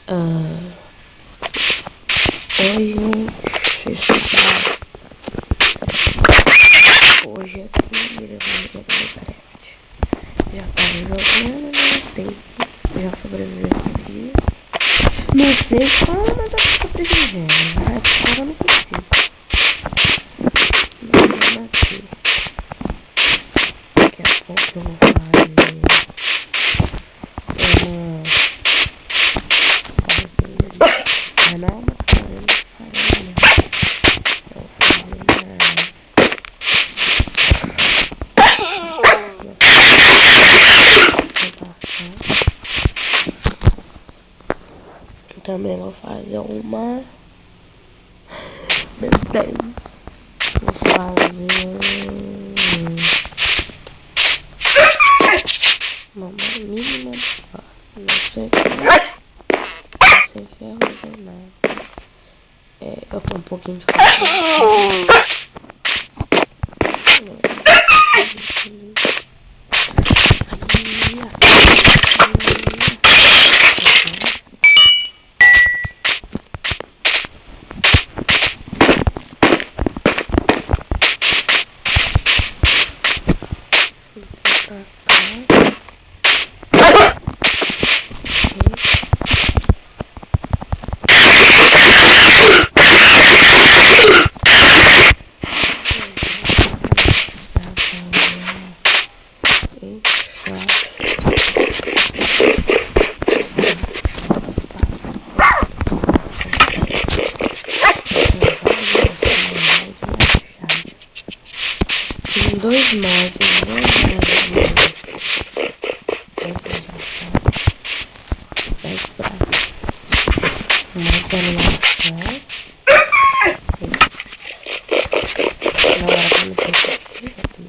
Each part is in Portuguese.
Oi, gente. Hoje aqui, gravando no Minecraft. Já tava jogando, né? Já sobrevivi aqui. Não sei como, mas eu tô sobrevivendo. Agora eu não consigo. Vamos aqui. Daqui a pouco eu vou fazer canal, também vou fazer uma vou fazer uma mínima, não sei ferro, não sei nada. Eu tô um pouquinho de dois mods, né? Uma animação. Agora quando eu esqueci, aqui.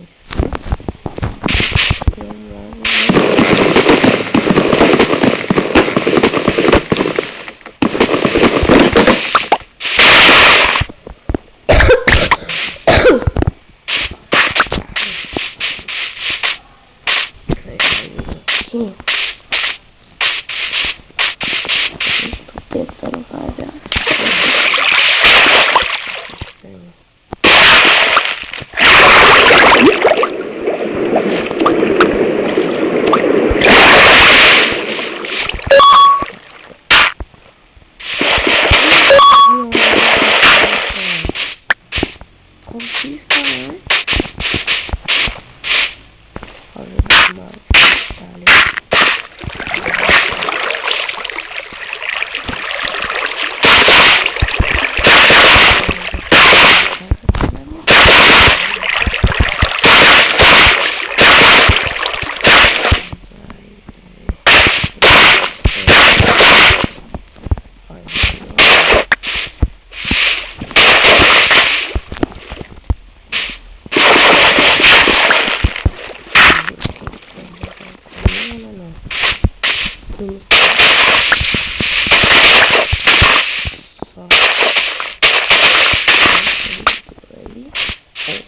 Tô tentando fazer as conquista, né?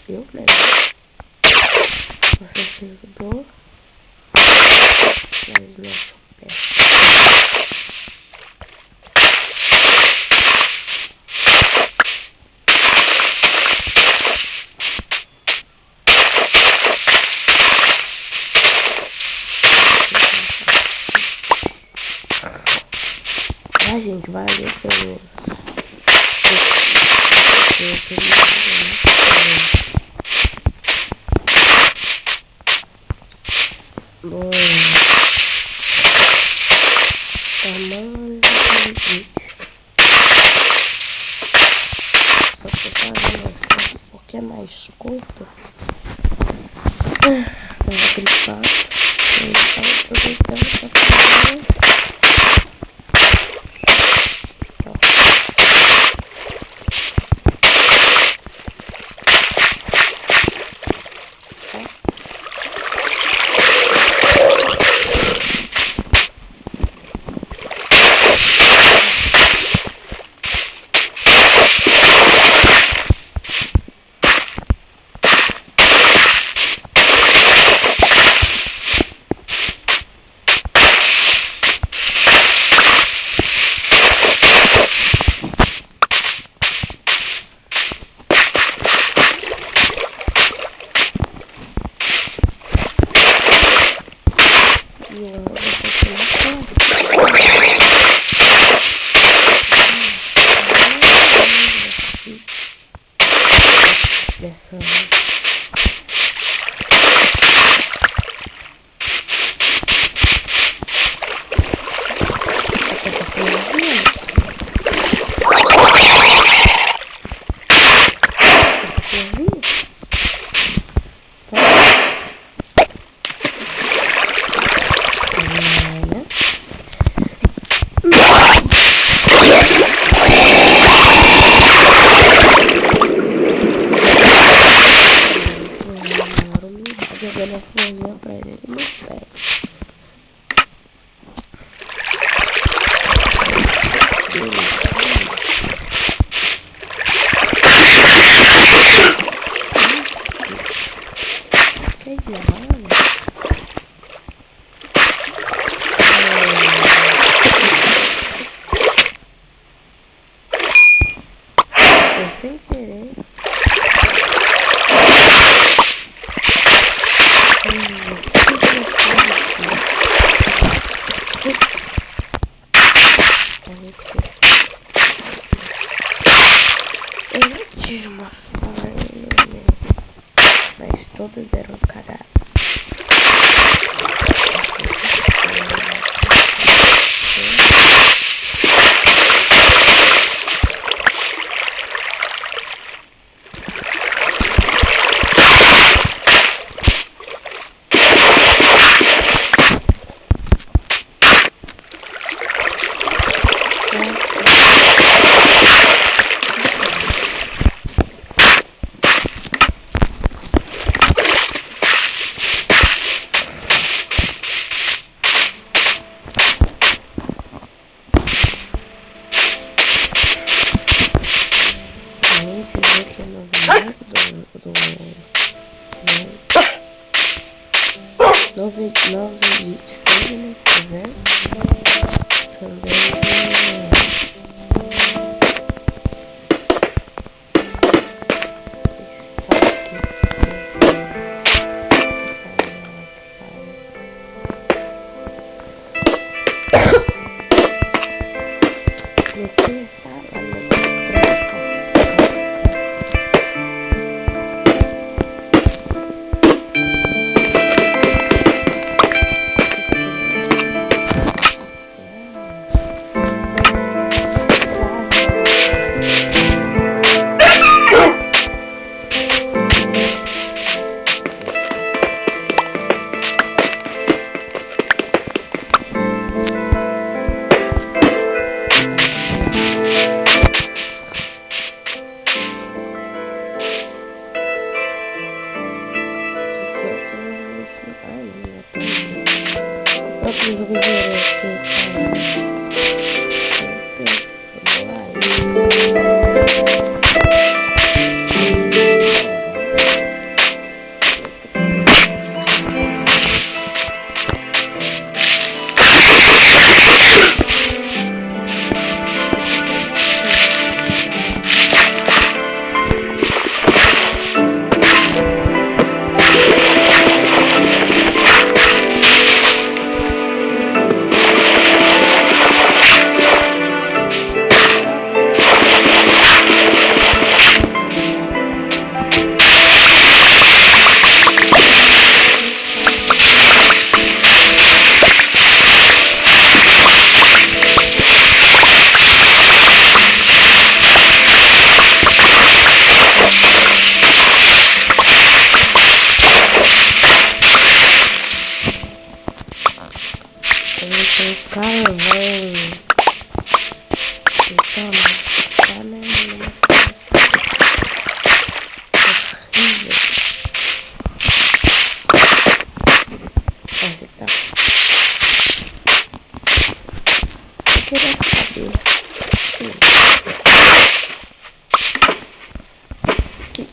Eu mesmo. Você servidor. Mas não pé. A gente vai ver pelo bom, tamanho do vídeo. Só que eu fazendo assim porque é mais curto. Eu vou clicar e estava aproveitando para fazer. Jogando a florzinha pra ele no pé. Que diabo? Foi sem querer. Eu não tive uma falha, mas todos eram cadáveres. Nós editamos, né? Também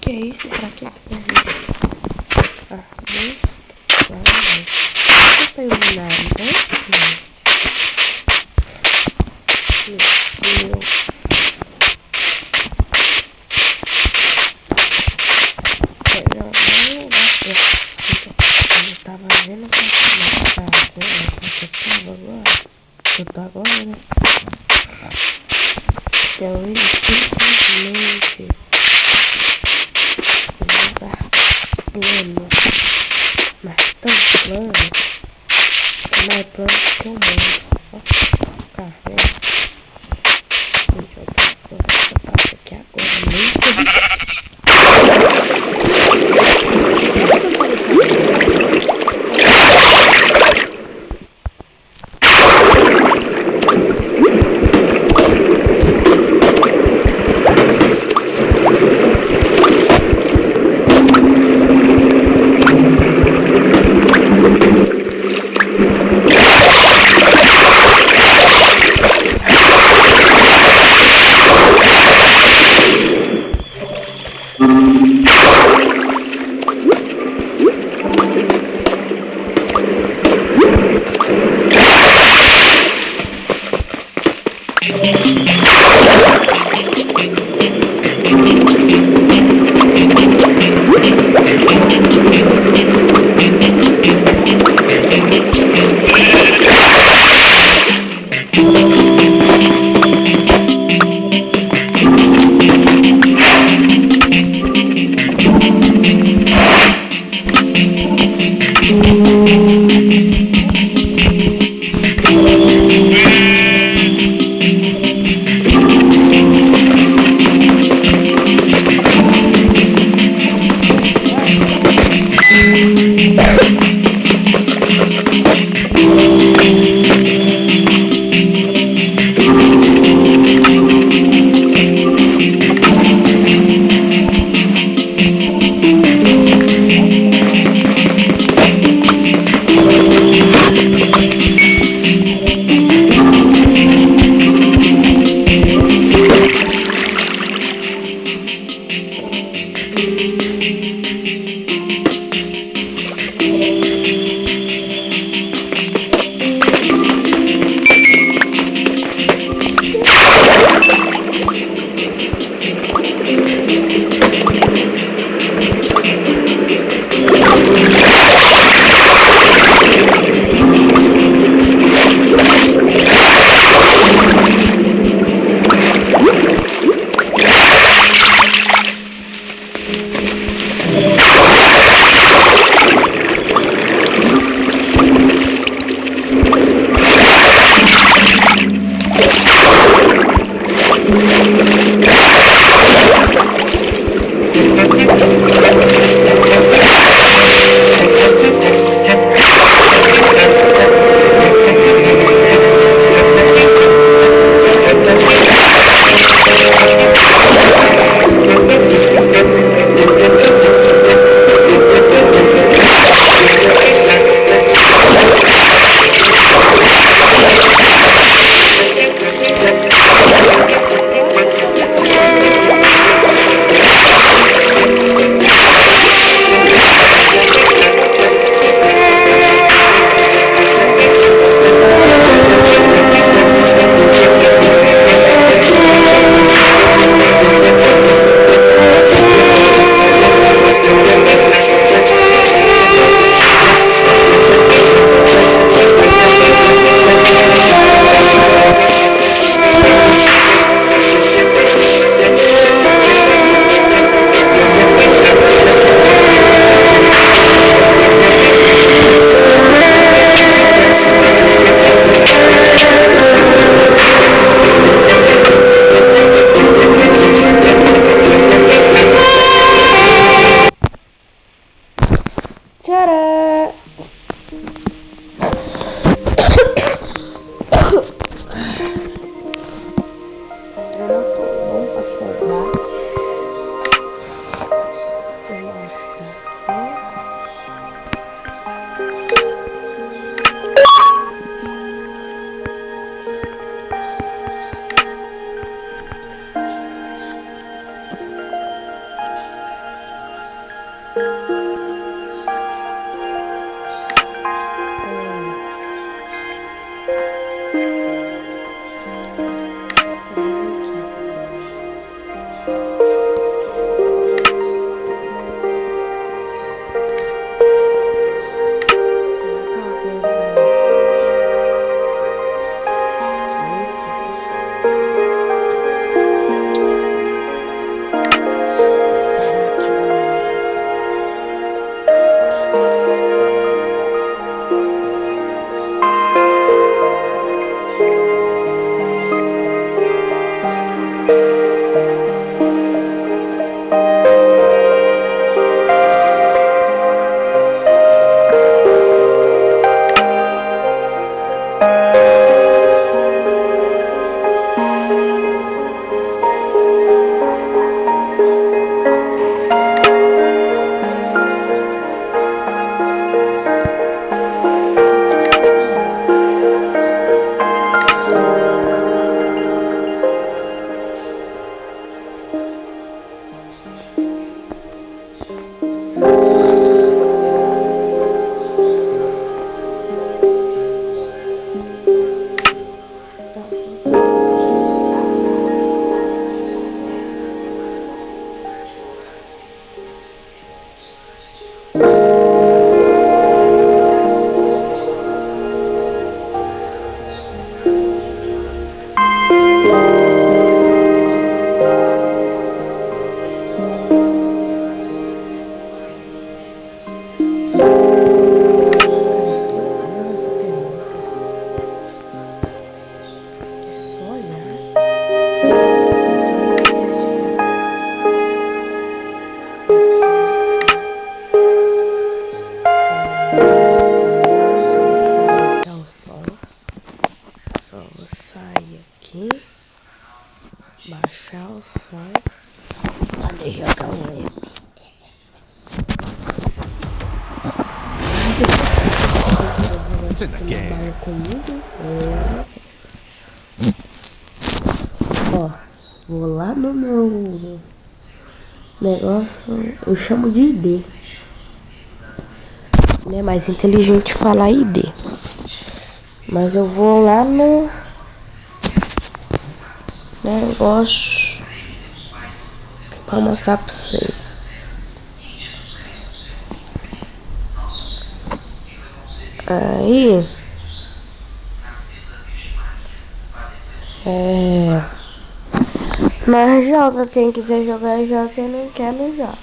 que é isso? Pra que serve? Ah, bem. Não tem nada, né? Meu. Não, eu tava vendo que voltar agora, né? Então ele simplesmente usa plano, mas tão plano, que mais plano que o mundo. Ó, café. Gente, eu tô passo aqui agora, nem It's in the game. Comigo. Ó, vou lá no meu negócio, eu chamo de ID. Não é mais inteligente falar ID. Mas eu vou lá no negócio pra mostrar pra você. Aí mas joga, quem quiser jogar joga, quem não quer não joga.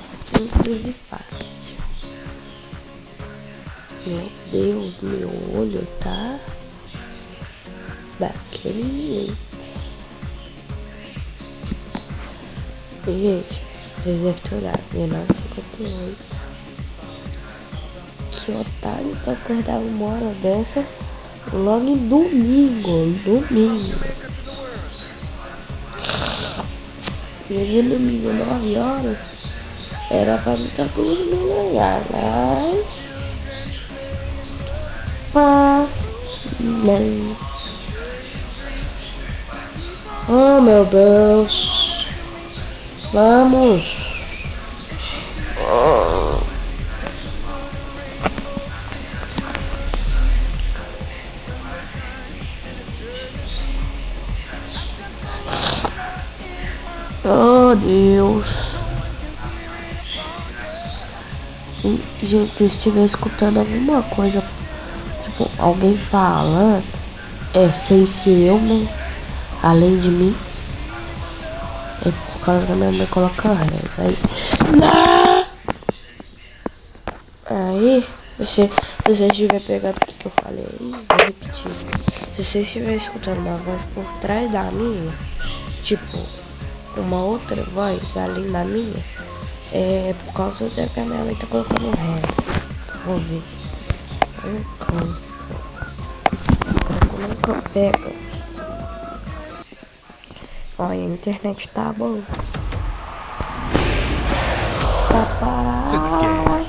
Simples e fácil. Meu Deus, meu olho tá daquele jeito. Gente, vocês devem ter olhado, 19h58. Que otário tá acordado uma hora dessas logo em domingo. Hoje é domingo, 9 horas. Era pra mim estar dormindo já, mas não. Oh meu Deus. Vamos. Oh Deus. Gente, se estiver escutando alguma coisa, tipo, alguém falando, sem ser eu, né? Além de mim, é por causa da minha mãe colocar reza. Aí, se você estiver pegando o que eu falei aí, vou repetir. Se você estiver escutando uma voz por trás da minha, tipo, uma outra voz além da minha, é por causa da que a minha mãe tá colocando reza. Vou ver. Nunca pega. Olha, a internet tá boa. Tá parada.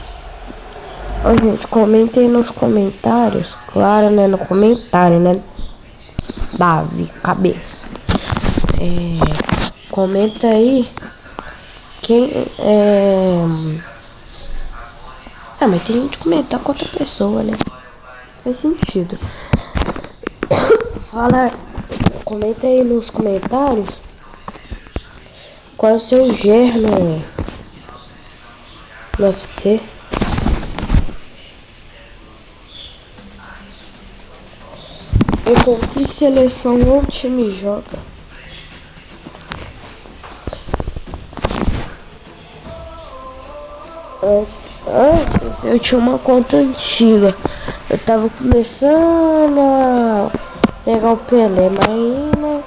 Ó, gente, comentem nos comentários. Claro, né? No comentário, né? Davi, cabeça. Comenta aí. Quem mas tem gente comentar com outra pessoa, né? Faz sentido. Comenta aí nos comentários qual é o seu gerno no UFC. E com que seleção ou time joga? Antes eu tinha uma conta antiga. Eu tava começando a pegar o Pelé, mas ainda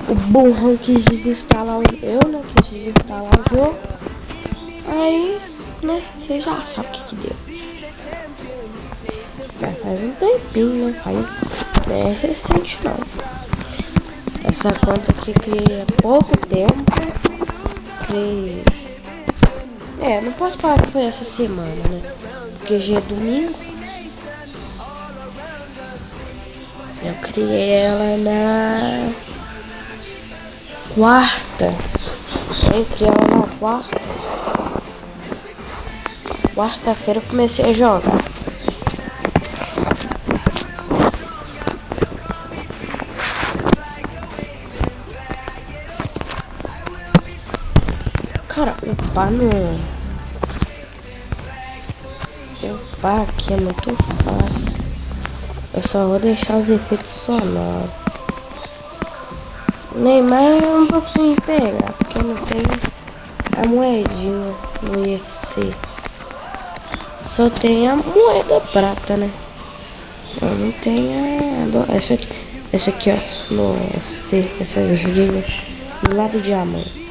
o burrão quis desinstalar eu não quis desinstalar o jogo. Aí, né, você já sabe o que deu. Mas faz um tempinho, né? Não é recente não. Essa conta aqui eu criei há pouco tempo. Não posso falar que foi essa semana, né? Porque já é domingo. Eu criei ela na quarta. Eu criei ela na quarta. Quarta-feira eu comecei a jogar. Cara, upar aqui é muito fácil. Eu só vou deixar os efeitos sonoros. Neymar é um pouco sem pegar, porque eu não tenho a moedinha no UFC. Só tem a moeda prata, né? Eu não tenho essa aqui ó, no UFC, essa verdinha, do lado do diamante.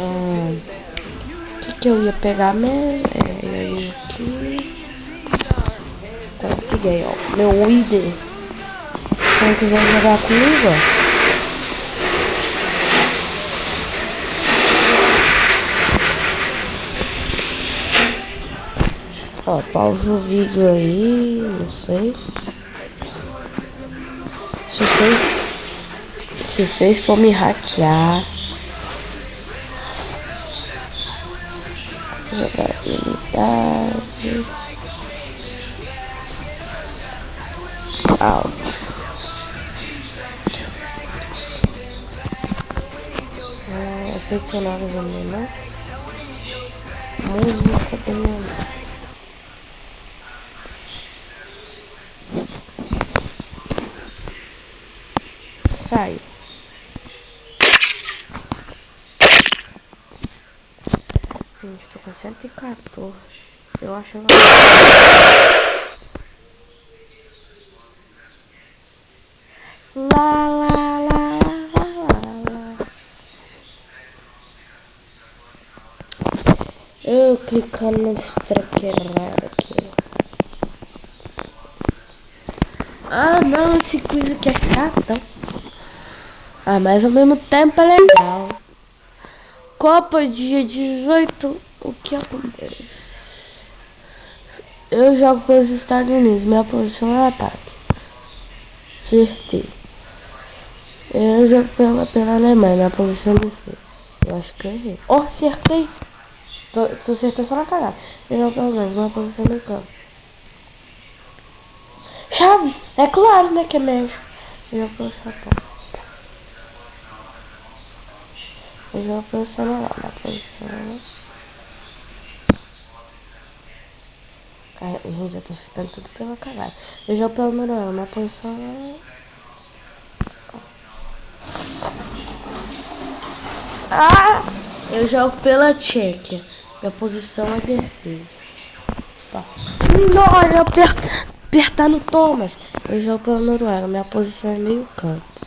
O que eu ia pegar mesmo? Eu ia aqui. Agora eu peguei, ó, meu ID. Quem quiser jogar comigo, ó. Ó, pausa o vídeo aí, não sei. Se vocês for me hackear, jogabilidade, áudio. Efeitos sonoros do menor. Música do menor. Sai. Gente, tô com 114. Eu acho que lá, lá, lá, lá, lá, lá. Eu clicando no track errado aqui. Ah, não, esse quiz aqui é chato. Ah, mas ao mesmo tempo é legal. Copa dia 18, o que acontece? Eu jogo pelos Estados Unidos, minha posição é ataque. Acertei. Eu jogo pela Alemanha, minha posição é defesa. Eu acho que eu errei. Oh, acertei! Tô acertando só na cagada. Eu jogo pela Alemanha, minha posição no campo. Chaves! É claro, né, que é México. Eu jogo pelo Japão. Eu jogo pelo Senegal, minha posição. Gente, eu tô chutando tudo pela cagada. Eu jogo pelo Noruega, minha posição é... Ah! Eu jogo pela Tchequia. Minha posição é defesa. Tá. Não, apertar no Thomas. Eu jogo pela Noruega, minha posição é meio campo.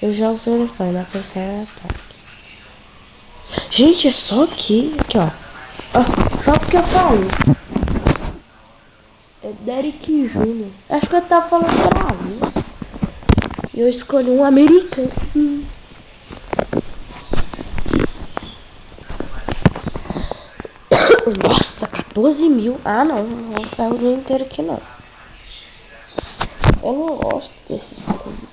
Eu jogo pela Espanha, minha posição é ataque. Gente, é só aqui, ó. Ah, só porque eu falo. É Derek Júnior. Acho que eu tava falando Brasil. E eu escolhi um americano. Nossa, 14 mil. Ah, não vou ficar o dia inteiro aqui, não. Eu não gosto desses quiz.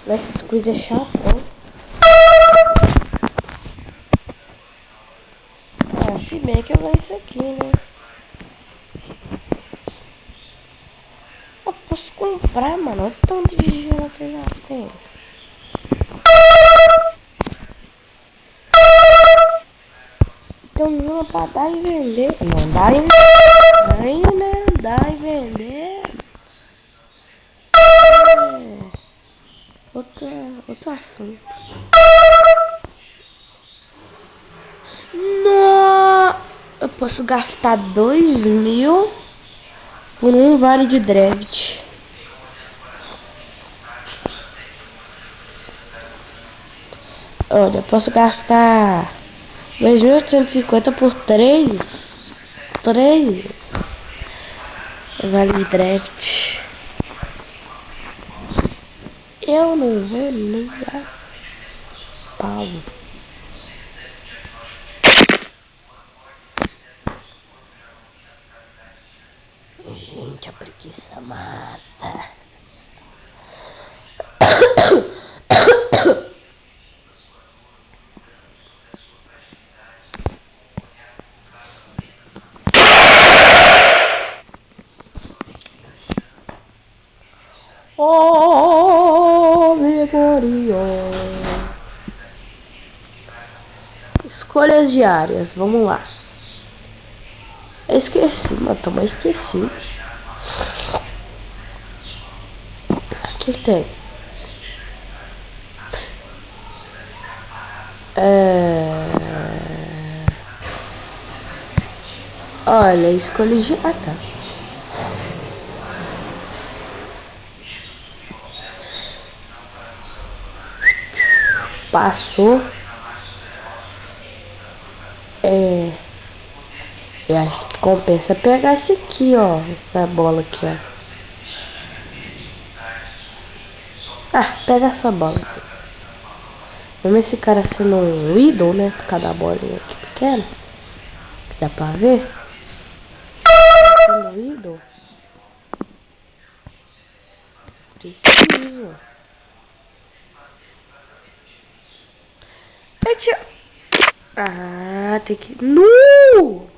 Esses quiz é chato. Ah, se bem que eu ganho isso aqui, né? Eu posso comprar, mano. Olha o tanto de gelo que eu já tenho. Então não pra dar e vender. Não dá e vender. Né? Dar e vender. É. Outro assunto. Não. Eu posso gastar 2.000 por um vale de draft. Olha, eu posso gastar 2.850 por 3 vale de draft. Eu não vou nem dar pau. Gente, a preguiça mata. Oh, memória. Escolhas diárias, vamos lá. Eu esqueci, mano, mas esqueci. Aqui tem. Olha, escolha de... Ah, tá. Passou. Eu acho que compensa pegar esse aqui, ó. Essa bola aqui, ó. Ah, pega essa bola aqui. Mesmo esse cara sendo um ídolo, né? Por causa da bolinha aqui pequena. Que dá pra ver. Sendo um ídolo. Preciso. Ah, tem que... Nu!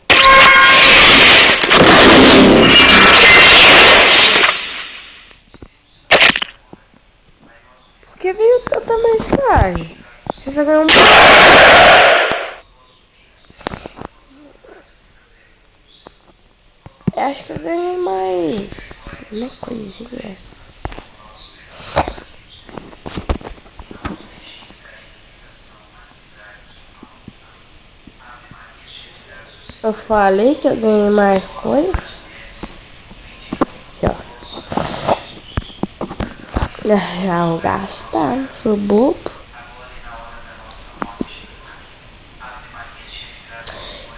Por que veio tanta mensagem? Você só ganhou acho que eu ganhei mais uma coisinha. Eu falei que eu ganhei mais coisa. Aqui, ó. Já vou gastar, sou bobo.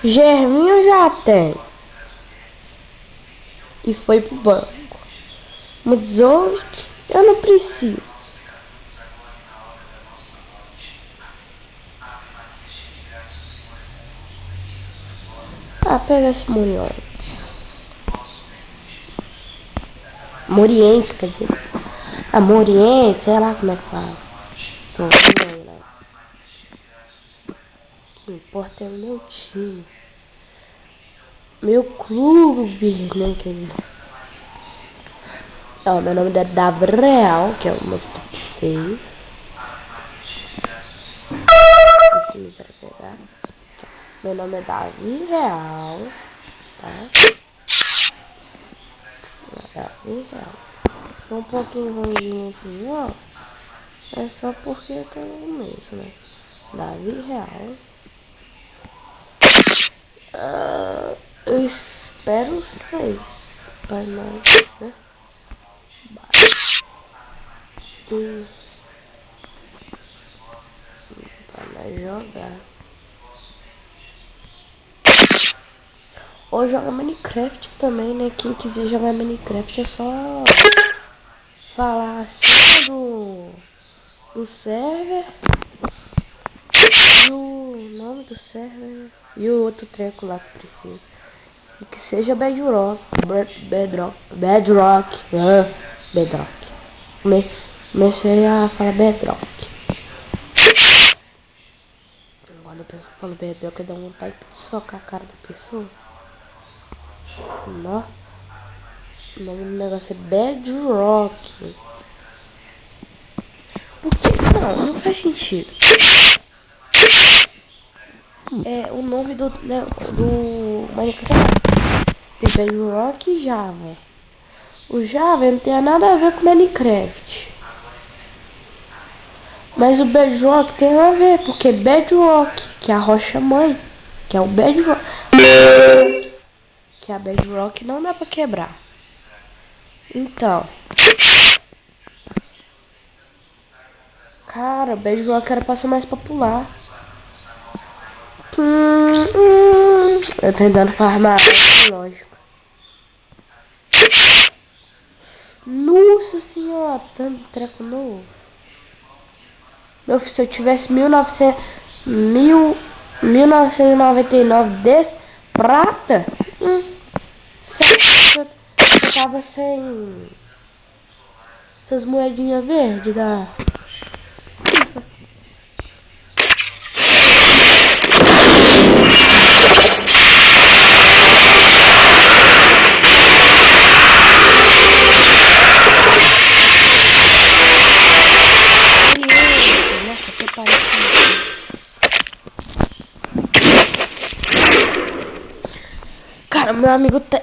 Germinho já tem. E foi pro banco. Mudzovic, eu não preciso. Ah, pega esse Morientes. Morientes, quer dizer. Ah, Morientes, sei lá como é que fala. Tô vendo aí, né? O que importa é o meu time. Meu clube, né, quer dizer. Ó, meu nome é Davi Real, que é o meu top 6. Meu nome é Davi Real, tá? Davi Real. Sou um pouquinho ruimzinho assim, ó. É só porque eu tô no começo, né? Davi Real. Eu espero vocês para nós, né? Para nós jogar. Ou joga Minecraft também, né? Quem quiser jogar Minecraft é só falar assim do server e o nome do server e o outro treco lá que precisa. E que seja Bedrock. Comecei a falar Bedrock. Quando a pessoa fala Bedrock, eu dou vontade de socar a cara da pessoa. Não. O nome do negócio é Bedrock. Por que? Não faz sentido. É o nome do Minecraft. Tem Bedrock e Java. O Java não tem nada a ver com Minecraft. Mas o Bedrock tem a ver, porque Bedrock, que é a rocha mãe, que é o Bedrock, que a Bedrock não dá pra quebrar. Então, cara, Bedrock era pra ser mais popular. Eu tô tentando farmar, lógico. Nossa senhora, tanto treco novo. Meu filho, se eu tivesse 1999 desse prata, eu tava sem essas moedinhas verdes da... Cara, meu amigo tá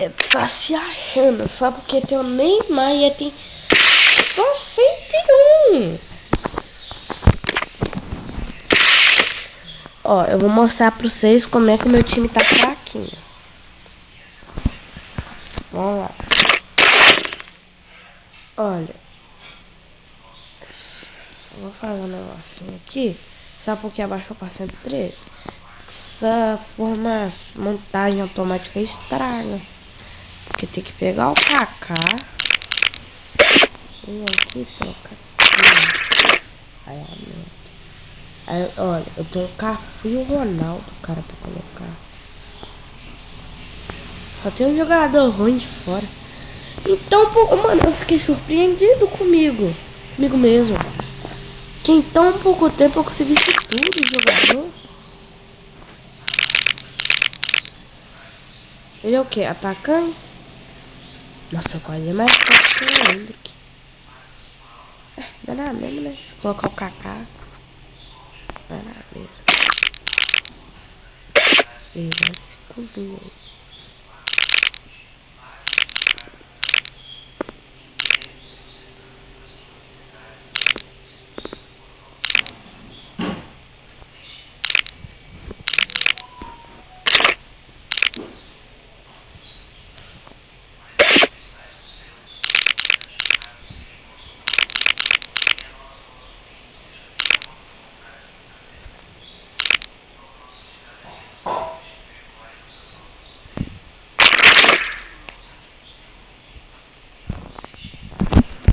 se achando, só porque tem o Neymar e tem só 101. Ó, eu vou mostrar pra vocês como é que o meu time tá fraquinho. Vamos lá. Olha. Só vou fazer um negocinho aqui. Sabe por que abaixou pra 113? Essa forma montagem automática estraga. Porque tem que pegar o Kaká. Vem aqui, troca. Aí, Aí, olha, eu tenho o Cafu e o Ronaldo, cara, pra colocar. Só tem um jogador ruim de fora. Então, mano, eu fiquei surpreendido comigo mesmo. Que em tão pouco tempo eu consegui isso tudo de jogador. Ele é o que? Atacante? Nossa, quase mais forte ainda aqui. Não é nada mesmo, né? Se colocar o Kaká. Não é nada mesmo. Ele vai se cozinhar aí.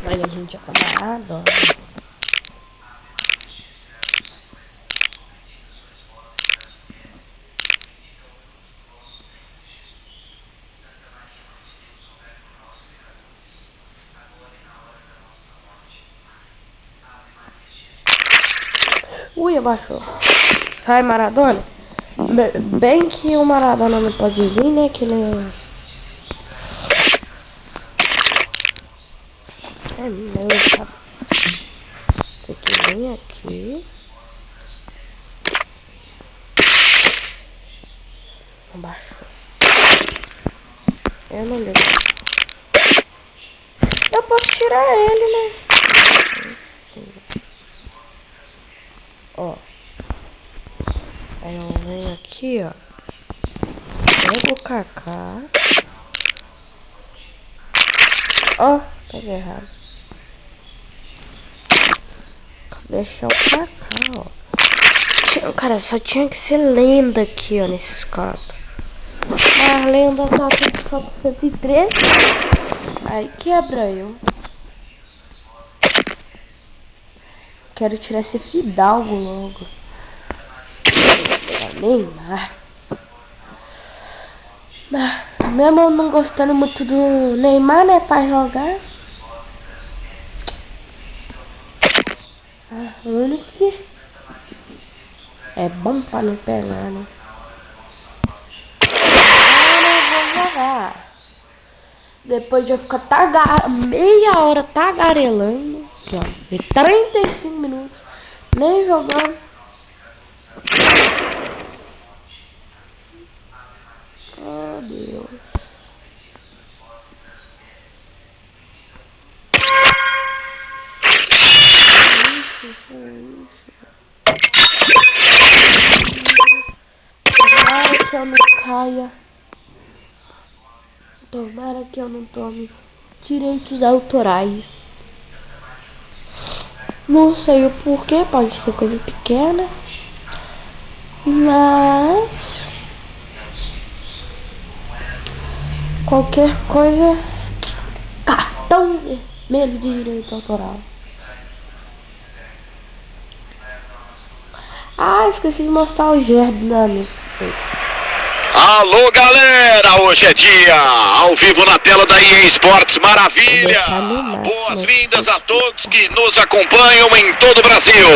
Mas a gente é camarada, ó. Ui, abaixou. Sai, Maradona. Bem que o Maradona não pode vir, né? Que ele é meu, sabe? Tem que vir aqui. Abaixou. Eu não ligo. Eu posso tirar ele, né? Ó. Aí eu venho aqui, ó. Pego o Kaká. Ó, peguei errado. Deixar o Kaká, ó. Cara, só tinha que ser lenda aqui, ó, nesses cantos. Mas lenda só com 103. Aí quebra eu. Quero tirar esse Fidalgo logo. Neymar. Mesmo eu não gostando muito do Neymar, né, pra jogar. O único que é bom pra não pegar, né? Eu vou jogar. Depois de eu ficar meia hora tagarelando. Aqui, ó, de 35 minutos. Nem jogando. Oh, Deus. Tomara que eu não caia. Tomara que eu não tome direitos autorais. Não sei o porquê, pode ser coisa pequena. Mas qualquer coisa, cartão vermelho de direito autoral. Ah, esqueci de mostrar o gerbo da minha. Alô, galera! Hoje é dia ao vivo na tela da EA Sports Maravilha. Boas-vindas a todos que nos acompanham em todo o Brasil.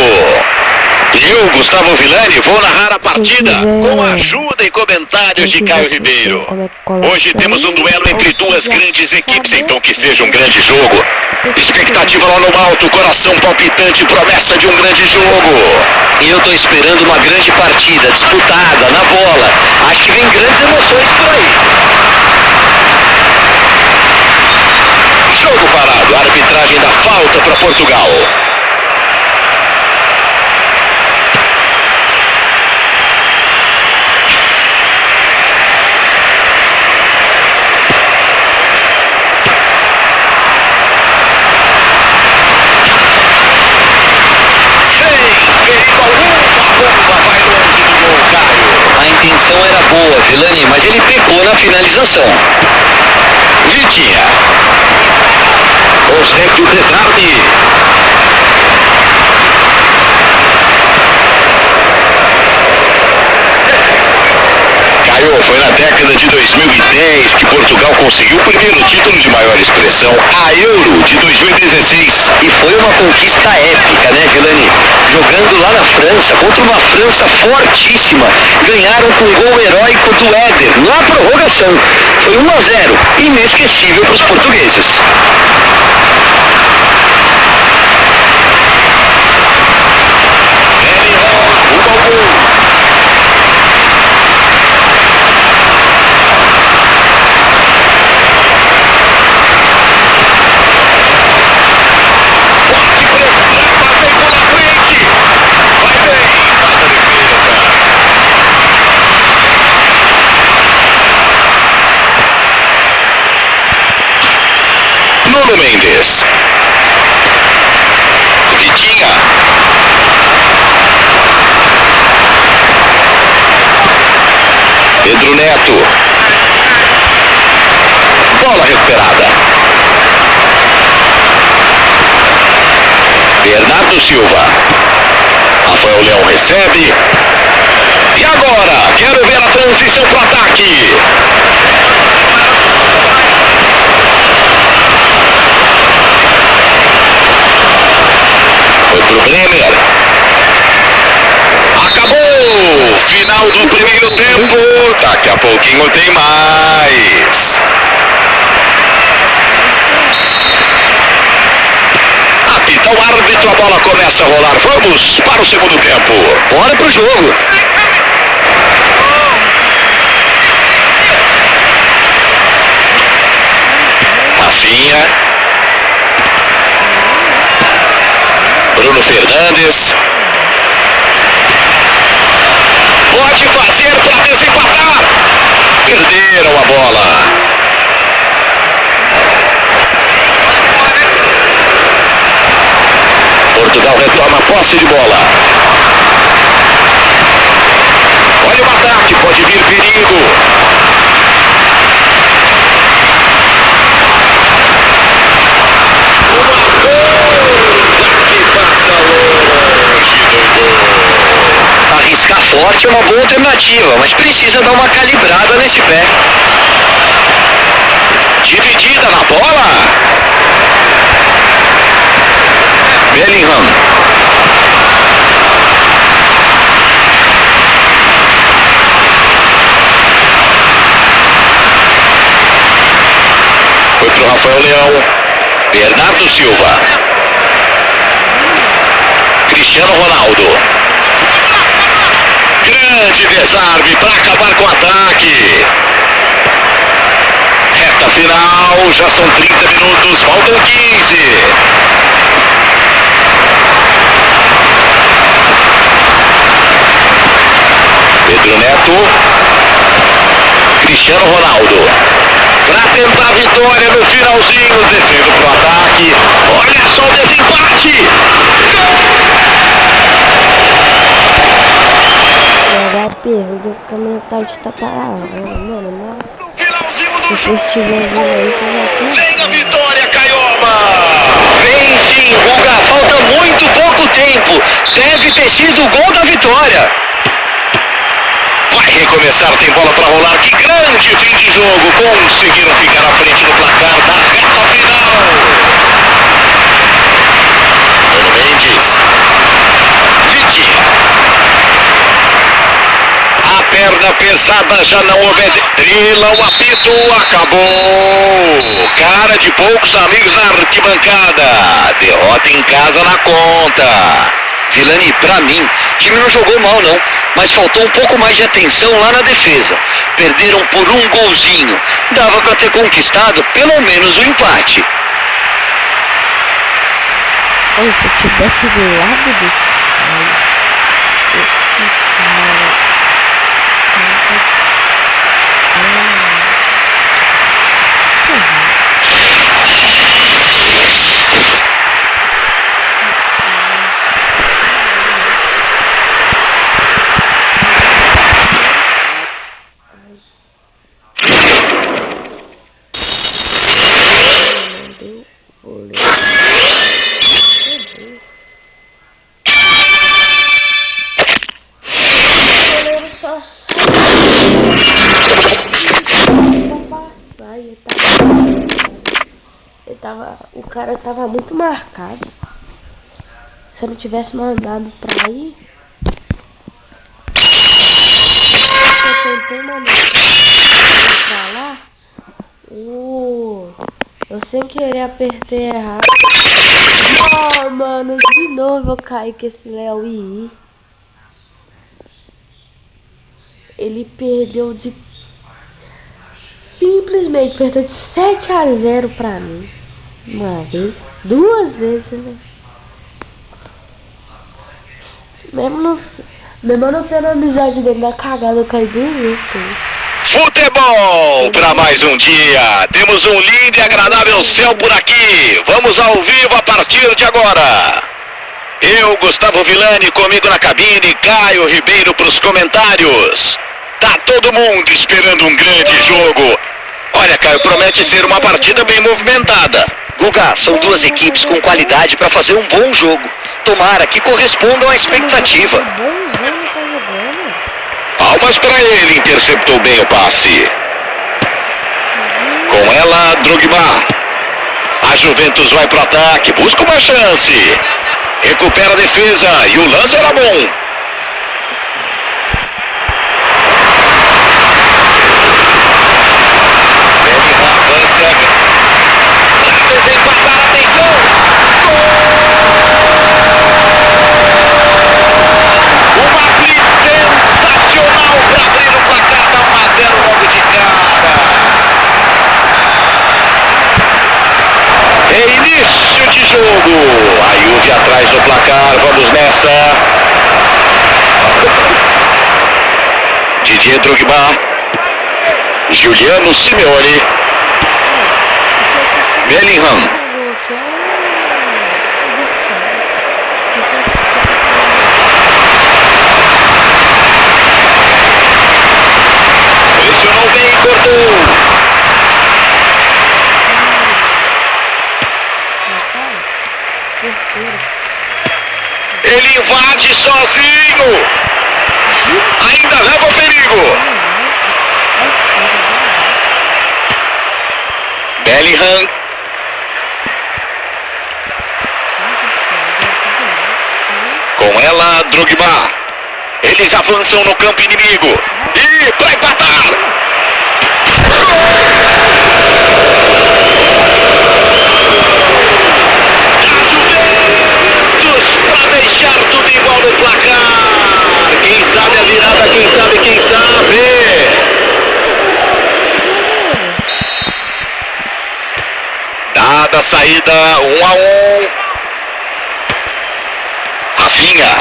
Eu, Gustavo Villani, vou narrar a partida com a ajuda e comentários de Caio Ribeiro. Hoje temos um duelo entre duas grandes equipes, então que seja um grande jogo. Expectativa lá no alto, coração palpitante, promessa de um grande jogo. E eu tô esperando uma grande partida, disputada, na bola. Acho que vem grandes emoções por aí. Jogo parado, arbitragem da falta para Portugal. A intenção era boa, Villani, mas ele pecou na finalização. Vitinha. Consegue o desarme. 2010 que Portugal conseguiu o primeiro título de maior expressão, a Euro de 2016. E foi uma conquista épica, né, Vilani? Jogando lá na França, contra uma França fortíssima. Ganharam com um gol heróico do Éder, na prorrogação. Foi 1-0, inesquecível para os portugueses. Nuno Mendes. Vitinha. Pedro Neto. Bola recuperada. Bernardo Silva. Rafael Leão recebe. E agora? Quero ver a transição para o ataque. Foi pro Bremer. Acabou! Final do primeiro tempo. Daqui a pouquinho tem mais. Apita o árbitro, a bola começa a rolar. Vamos para o segundo tempo. Bora pro jogo. Rafinha. Bruno Fernandes. Pode fazer para desempatar. Perderam a bola. Portugal retoma a posse de bola. Olha o ataque, pode vir perigo. Arriscar forte é uma boa alternativa, mas precisa dar uma calibrada nesse pé. Dividida na bola. Bellingham. Foi pro Rafael Leão. Bernardo Silva. Cristiano Ronaldo. Grande desarme para acabar com o ataque. Reta final, já são 30 minutos, faltam 15. Pedro Neto. Cristiano Ronaldo. Para tentar a vitória no finalzinho, descendo pro ataque. Olha só o desempate. Agora perdo com a metade tá parada. Mano, não. Se vocês estiverem vendo aí, vocês já Vem a vitória, Caioma! Vem sim, Guga, falta muito pouco tempo. Deve ter sido o gol da vitória. Vai recomeçar, tem bola para rolar. Que grande fim de jogo. Conseguiram ficar à frente do placar da reta final. Nuno Mendes. Vitinha. A perna pesada já não obedece. Drila, o apito, acabou. Cara de poucos amigos na arquibancada. Derrota em casa na conta. Vilani, pra mim, o time não jogou mal não, mas faltou um pouco mais de atenção lá na defesa. Perderam por um golzinho. Dava pra ter conquistado pelo menos o empate. Olha, se eu tivesse do lado desse cara, o cara tava muito marcado. Se eu não tivesse mandado pra ir, eu tentei mandar pra lá. Eu sem querer apertei errado. Oh, mano, de novo eu caí com esse Léo II. Ele perdeu de... Simplesmente perdeu de 7-0 pra mim. Uma vez, 2 vezes, né? Mesmo não tendo amizade dele na cagada, eu caí 2 vezes com ele. Futebol para mais um dia. Temos um lindo e agradável céu por aqui. Vamos ao vivo a partir de agora. Eu, Gustavo Villani, comigo na cabine, Caio Ribeiro para os comentários. Tá todo mundo esperando um grande jogo. Olha, Caio, promete ser uma partida bem movimentada. Guga, são 2 equipes com qualidade para fazer um bom jogo. Tomara que correspondam à expectativa. Bonzinho tá jogando. Palmas para ele, interceptou bem o passe. Com ela, Drogba. A Juventus vai pro ataque, busca uma chance. Recupera a defesa e o lance era bom. Avança para desempatar, atenção. Uma blitz sensacional para abrir o placar, dá 1-0 logo de cara. É início de jogo. A Juve atrás do placar, vamos nessa. Didier Drogba, Giuliano Simeone, Bellingham. Pressionou bem e cortou. Ele invade sozinho. Ainda leva o perigo. Bellingham. Com ela, Drogba. Eles avançam no campo inimigo. E para empatar. A Juventus para deixar tudo igual no placar. Quem sabe a virada, quem sabe. Dada a saída, 1-1. Rafinha.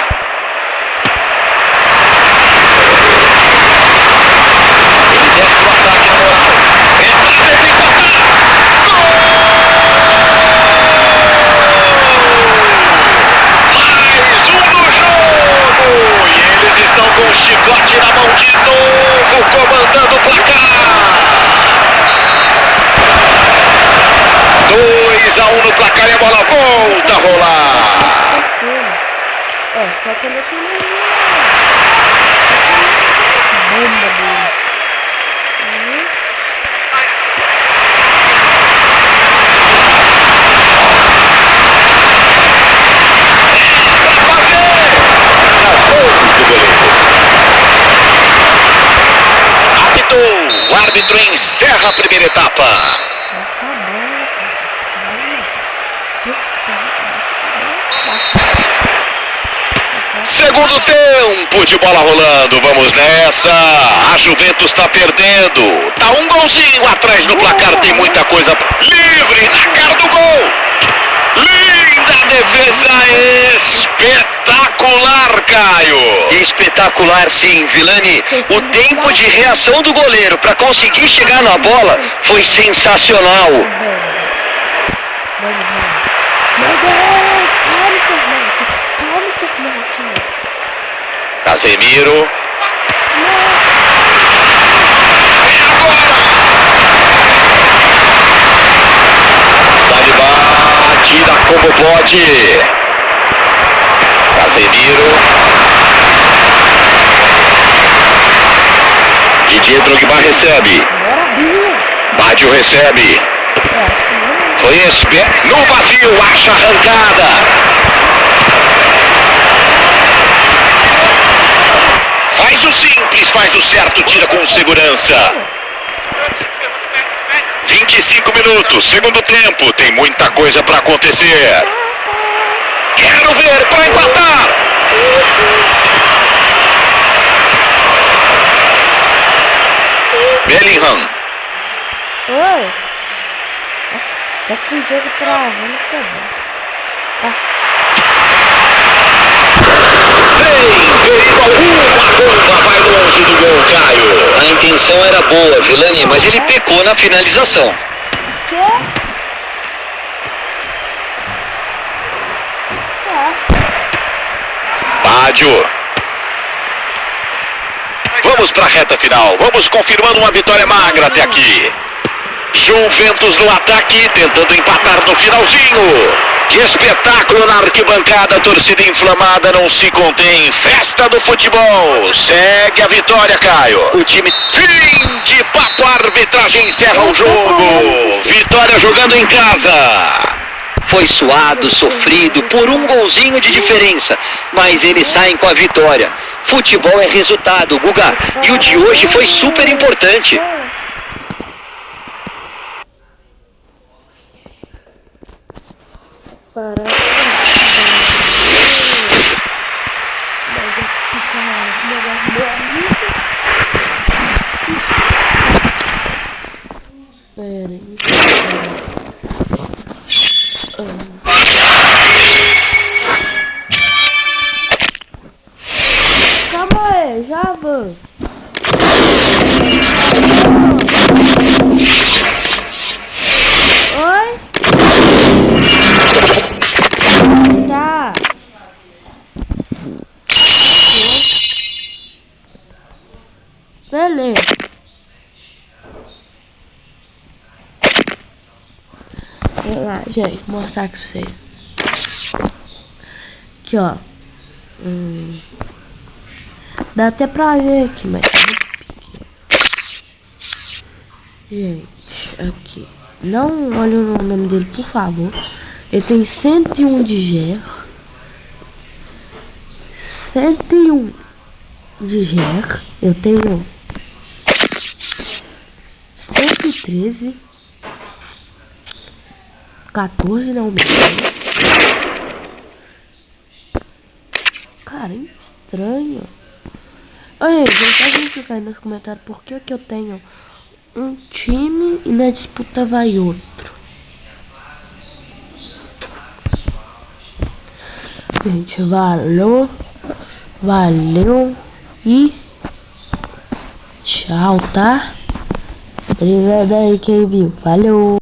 Ele desce pro ataque na moral. É pra desempatar. Mais um no jogo. E eles estão com o chicote na mão de novo, comandando o placar. 2-1 no placar e a bola volta a rolar. Só quando eu tenho bomba dele. Apitou, o árbitro encerra a primeira etapa. Baixa a bola, cara. Respeita. Segundo tempo de bola rolando, vamos nessa. A Juventus está perdendo. Tá um golzinho atrás no placar, tem muita coisa. Livre na cara do gol. Linda defesa, espetacular, Caio. Espetacular, sim, Villani. O tempo de reação do goleiro para conseguir chegar na bola foi sensacional. Meu Deus, calma, internet. Casemiro. É agora. Saliba tira como pode. Casemiro. Didier Drogba recebe. Bádio recebe. Foi esperto. No vazio, acha arrancada. Faz o simples, faz o certo, tira com segurança. 25 minutos, segundo tempo. Tem muita coisa para acontecer. Quero ver para empatar. Bellingham. Oi. Até que o jogo trava, não sei. Tá. Alguma bomba vai longe do gol, Caio. A intenção era boa, Vilani, mas ele pecou na finalização. Quê? Tá. Bádio. Vamos para a reta final. Vamos confirmando uma vitória magra até aqui. Juventus no ataque, tentando empatar no finalzinho. Que espetáculo na arquibancada, torcida inflamada não se contém. Festa do futebol. Segue a vitória, Caio. O time... Fim de papo, a arbitragem encerra o jogo. Vitória jogando em casa. Foi suado, sofrido, por um golzinho de diferença, mas eles saem com a vitória. Futebol é resultado, Guga, e o de hoje foi super importante. Calma aí, já vou. Oi? Tá. Beleza. Vamos lá, gente, vou mostrar aqui pra vocês. Aqui, ó. Dá até pra ver aqui, mas é muito pequeno. Gente, aqui. Não olha o nome dele, por favor. Ele tem 101 de GER. 101 de GER. Eu tenho 113. 14 não me cara, estranho. Oi, gente, pode me explicar aí nos comentários por que eu tenho um time e na disputa vai outro. Gente, valeu e tchau, tá? Obrigado aí quem viu, valeu.